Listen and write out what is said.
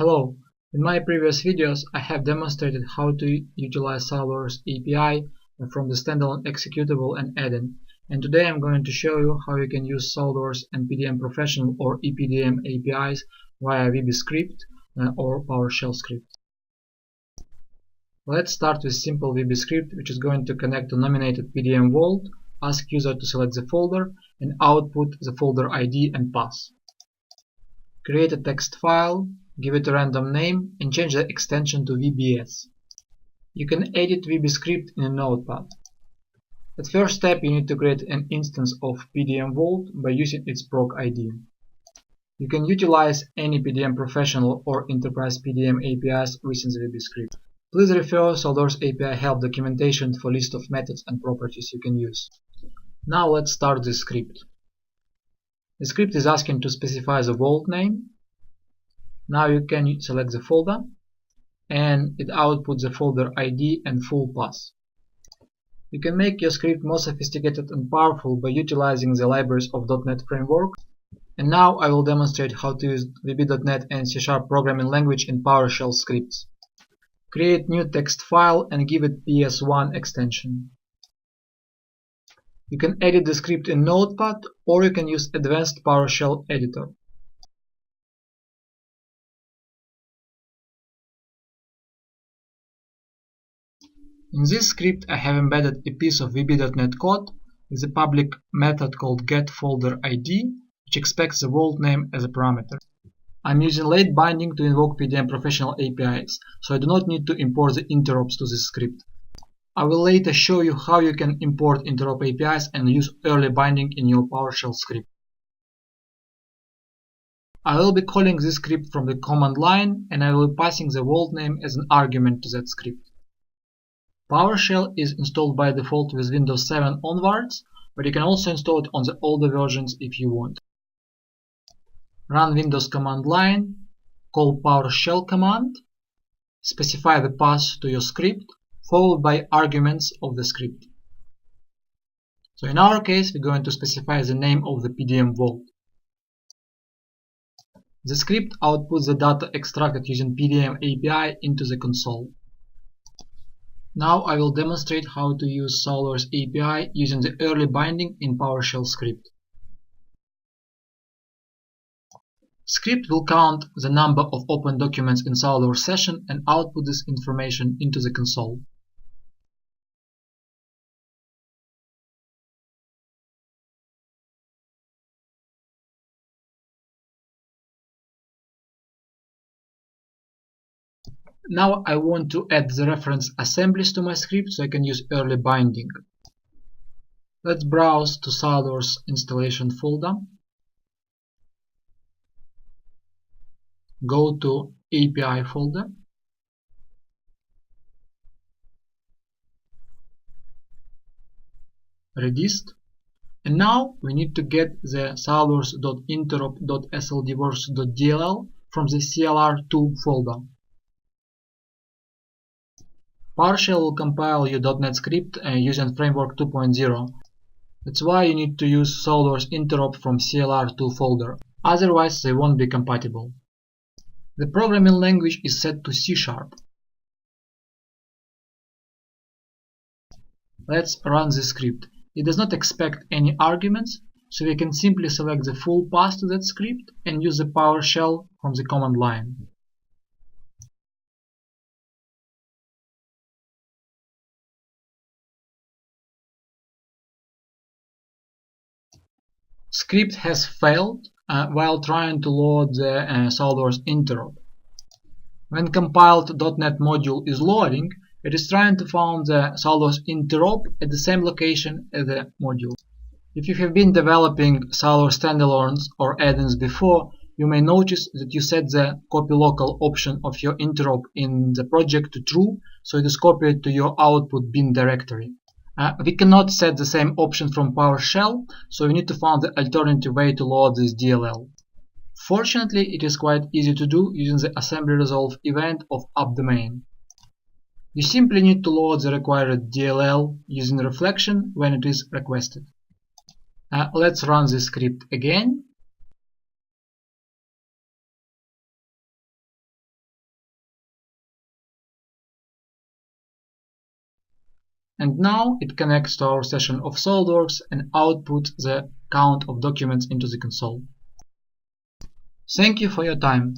Hello, in my previous videos I have demonstrated how to utilize SOLIDWORKS API from the standalone executable and add-in, and today I'm going to show you how you can use SOLIDWORKS and PDM Professional or EPDM APIs via vbscript or PowerShell script. Let's start with simple vbscript, which is going to connect to nominated PDM vault, ask user to select the folder, and output the folder ID and path. Create a text file, give it a random name, and change the extension to VBS. You can edit vbscript in a notepad. At first step, you need to create an instance of PDM Vault by using its proc ID. You can utilize any PDM Professional or Enterprise PDM APIs within the vbscript. Please refer SOLIDWORKS API help documentation for list of methods and properties you can use. Now let's start this script. The script is asking to specify the vault name. Now you can select the folder, and it outputs the folder ID and full path. You can make your script more sophisticated and powerful by utilizing the libraries of .NET Framework. And now I will demonstrate how to use VB.NET and C# programming language in PowerShell scripts. Create new text file and give it PS1 extension. You can edit the script in Notepad, or you can use advanced PowerShell editor. In this script I have embedded a piece of VB.NET code with a public method called getFolderID, which expects the vault name as a parameter. I'm using late binding to invoke PDM Professional APIs, so I do not need to import the interrupts to this script. I will later show you how you can import interrupt APIs and use early binding in your PowerShell script. I will be calling this script from the command line, and I will be passing the vault name as an argument to that script. PowerShell is installed by default with Windows 7 onwards, but you can also install it on the older versions if you want. Run Windows command line, call PowerShell command, specify the path to your script, followed by arguments of the script. So in our case, we're going to specify the name of the PDM vault. The script outputs the data extracted using PDM API into the console. Now I will demonstrate how to use SOLIDWORKS API using the early binding in PowerShell script. Script will count the number of open documents in SOLIDWORKS session and output this information into the console. Now I want to add the reference assemblies to my script so I can use early binding. Let's browse to SOLIDWORKS installation folder. Go to API folder. Redist. And now we need to get the solidworks.interrupt.sldworks.dll from the CLR2 folder. PowerShell will compile your .NET script using Framework 2.0. That's why you need to use SOLIDWORKS interrupt from CLR2 folder, otherwise they won't be compatible. The programming language is set to C#. Let's run the script. It does not expect any arguments, so we can simply select the full path to that script and use the PowerShell from the command line. Script has failed while trying to load the SOLIDWORKS interrupt. When compiled .NET module is loading, it is trying to find the SOLIDWORKS interrupt at the same location as the module. If you have been developing SOLIDWORKS standalones or add-ins before, you may notice that you set the copy local option of your interrupt in the project to true, so it is copied to your output bin directory. We cannot set the same option from PowerShell, so we need to find the alternative way to load this DLL. Fortunately, it is quite easy to do using the assembly resolve event of upDomain. You simply need to load the required DLL using reflection when it is requested. Let's run this script again. And now it connects to our session of SOLIDWORKS and outputs the count of documents into the console. Thank you for your time.